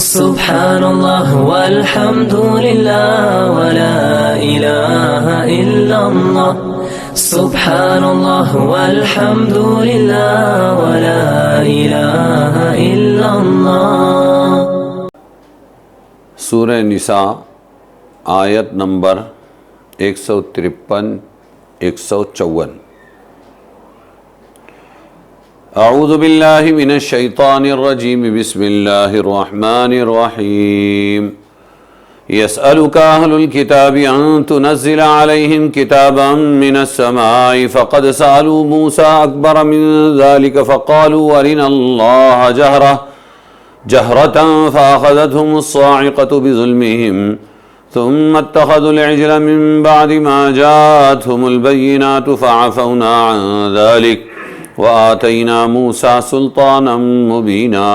سبحان اللہ والحمد للہ ولا الہ الا اللہ سبحان اللہ والحمد للہ ولا الہ الا اللہ۔ سورہ نساء آیت نمبر 153 154۔ اعوذ باللہ من الشیطان الرجیم بسم اللہ الرحمن الرحیم۔ يسألك أهل الكتاب أن تنزل عليهم كتابا من السماء فقد سألوا موسى أكبر من ذلك فقالوا أرنا الله جهرة فأخذتهم الصاعقة بظلمهم ثم اتخذوا العجل من بعد ما جاءتهم البينات فعفونا عن ذلك وآتينا موسى سلطانا مبينا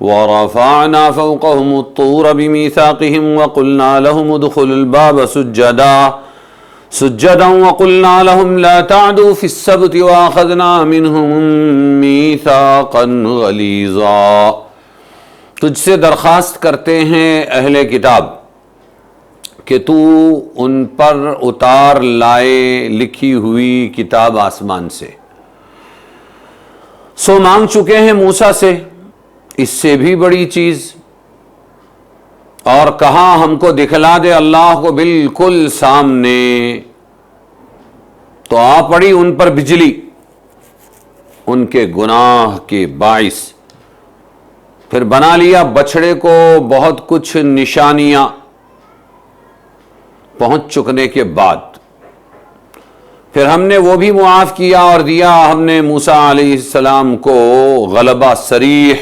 ورفعنا فوقهم الطور بميثاقهم وقلنا لهم ادخلوا الباب سجدا وقلنا لهم لا تعدوا في السبت وأخذنا منهم ميثاقا غليظا۔ تجھ سے درخواست کرتے ہیں اہل کتاب کہ تو ان پر اتار لائے لکھی ہوئی کتاب آسمان سے۔ سو مانگ چکے ہیں موسیٰ سے اس سے بھی بڑی چیز، اور کہا ہم کو دکھلا دے اللہ کو بالکل سامنے، تو آ پڑی ان پر بجلی ان کے گناہ کے باعث۔ پھر بنا لیا بچھڑے کو بہت کچھ نشانیاں پہنچ چکنے کے بعد۔ پھر ہم نے وہ بھی معاف کیا اور دیا ہم نے موسیٰ علیہ السلام کو غلبہ صریح،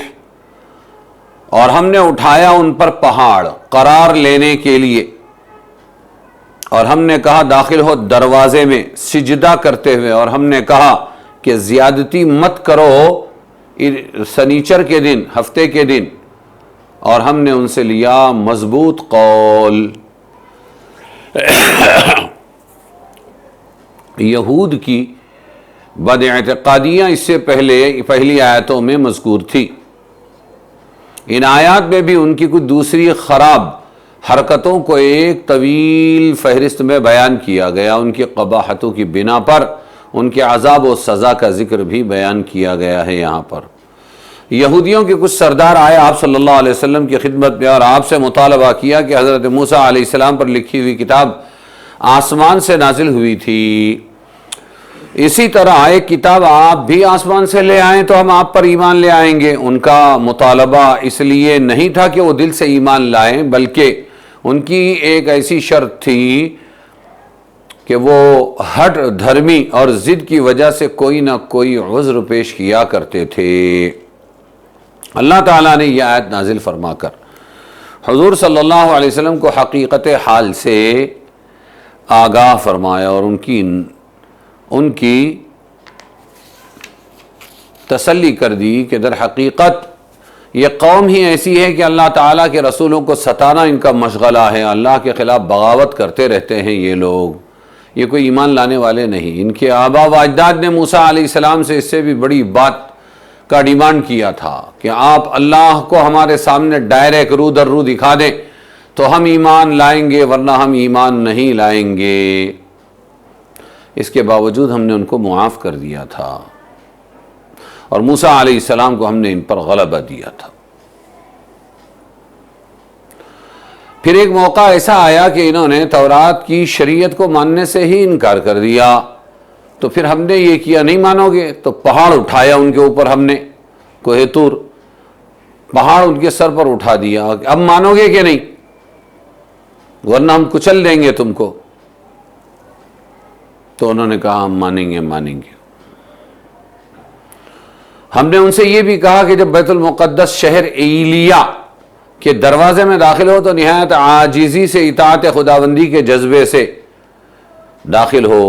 اور ہم نے اٹھایا ان پر پہاڑ قرار لینے کے لیے، اور ہم نے کہا داخل ہو دروازے میں سجدہ کرتے ہوئے، اور ہم نے کہا کہ زیادتی مت کرو سنیچر کے دن، ہفتے کے دن، اور ہم نے ان سے لیا مضبوط قول۔ یہود کی بد اعتقادیاں اس سے پہلی آیتوں میں مذکور تھی۔ ان آیات میں بھی ان کی کچھ دوسری خراب حرکتوں کو ایک طویل فہرست میں بیان کیا گیا، ان کی قباحتوں کی بنا پر ان کے عذاب و سزا کا ذکر بھی بیان کیا گیا ہے۔ یہاں پر یہودیوں کے کچھ سردار آئے آپ صلی اللہ علیہ وسلم کی خدمت میں اور آپ سے مطالبہ کیا کہ حضرت موسیٰ علیہ السلام پر لکھی ہوئی کتاب آسمان سے نازل ہوئی تھی، اسی طرح ایک کتاب آپ بھی آسمان سے لے آئیں تو ہم آپ پر ایمان لے آئیں گے۔ ان کا مطالبہ اس لیے نہیں تھا کہ وہ دل سے ایمان لائیں، بلکہ ان کی ایک ایسی شرط تھی کہ وہ ہٹ دھرمی اور ضد کی وجہ سے کوئی نہ کوئی عذر پیش کیا کرتے تھے۔ اللہ تعالیٰ نے یہ آیت نازل فرما کر حضور صلی اللہ علیہ وسلم کو حقیقت حال سے آگاہ فرمایا اور ان کی تسلی کر دی کہ در حقیقت یہ قوم ہی ایسی ہے کہ اللہ تعالیٰ کے رسولوں کو ستانا ان کا مشغلہ ہے، اللہ کے خلاف بغاوت کرتے رہتے ہیں یہ لوگ، یہ کوئی ایمان لانے والے نہیں۔ ان کے آبا و اجداد نے موسیٰ علیہ السلام سے اس سے بھی بڑی بات کا ڈیمانڈ کیا تھا کہ آپ اللہ کو ہمارے سامنے ڈائریکٹ رو در رو دکھا دیں تو ہم ایمان لائیں گے، ورنہ ہم ایمان نہیں لائیں گے۔ اس کے باوجود ہم نے ان کو معاف کر دیا تھا، اور موسیٰ علیہ السلام کو ہم نے ان پر غلبہ دیا تھا۔ پھر ایک موقع ایسا آیا کہ انہوں نے تورات کی شریعت کو ماننے سے ہی انکار کر دیا، تو پھر ہم نے یہ کیا نہیں مانو گے تو پہاڑ اٹھایا ان کے اوپر، ہم نے کوہ طور پہاڑ ان کے سر پر اٹھا دیا، اب مانو گے کہ نہیں ورنہ ہم کچل دیں گے تم کو۔ تو انہوں نے کہا ہم مانیں گے۔ ہم نے ان سے یہ بھی کہا کہ جب بیت المقدس شہر ایلیہ کے دروازے میں داخل ہو تو نہایت عاجزی سے اطاعت خداوندی کے جذبے سے داخل ہو۔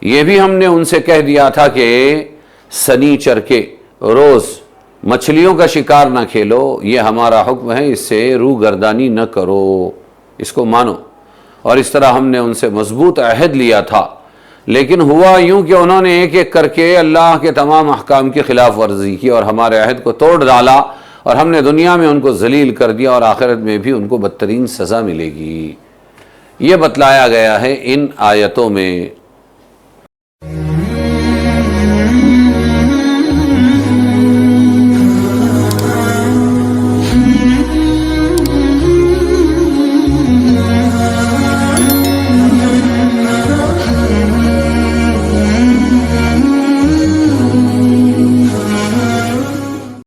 یہ بھی ہم نے ان سے کہہ دیا تھا کہ سنیچر کے روز مچھلیوں کا شکار نہ کھیلو، یہ ہمارا حکم ہے، اس سے روگردانی نہ کرو، اس کو مانو۔ اور اس طرح ہم نے ان سے مضبوط عہد لیا تھا، لیکن ہوا یوں کہ انہوں نے ایک ایک کر کے اللہ کے تمام احکام کی خلاف ورزی کی اور ہمارے عہد کو توڑ ڈالا اور ہم نے دنیا میں ان کو ذلیل کر دیا اور آخرت میں بھی ان کو بدترین سزا ملے گی۔ یہ بتلایا گیا ہے ان آیتوں میں۔